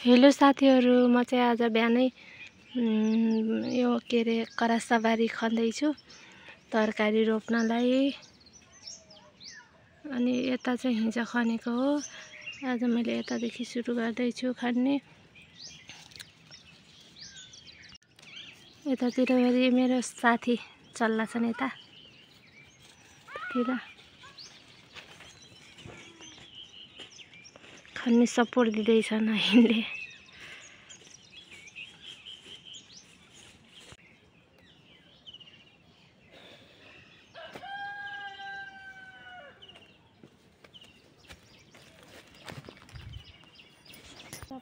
Hello साथीहरु, म चाहिँ आज बिहानै यो के रे करासबारी खन्दैछु तरकारी रोप्नलाई। अनि यता चाहिँ हिजो खनेको हो, आज मैले यतादेखि सुरु गर्दैछु खन्ने। यतातिर मेरो साथी चल्ला छन्, यतातिर खन्ने सपोर्ट दिँदैछन् अहिले।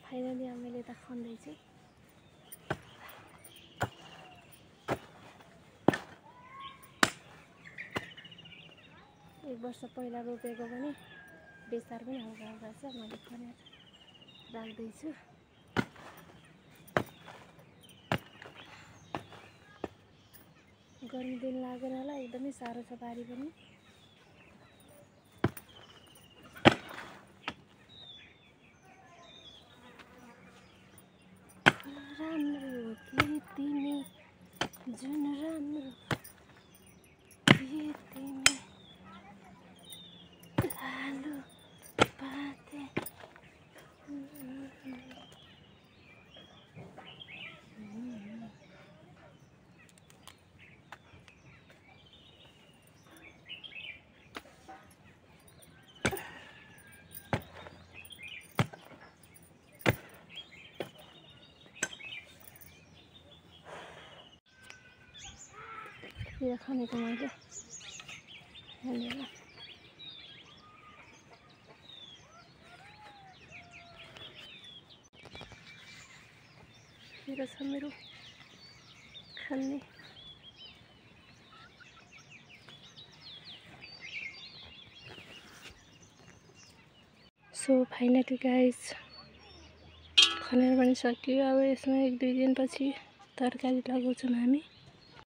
फाइनली मैले त खन्दैछु। एक वर्ष पहिला रोपेको पनि बेसार पनि हल्का हल्का छ, मैले खनेर राख्दैछु। गर्मी दिन लागेन होला, एकदमै साह्रो छ बारी पनि। राम्रो कि तिमी जुन राम्रो कि तिमी लालु पाते। यो खनेको मैले हेरेर मेरो छ मेरो खन्ने। सो फाइनली गाइस खनेर पनि सकियो। अब यसमा 1-2 दिनपछि तरकारी लगाउँछौँ हामी।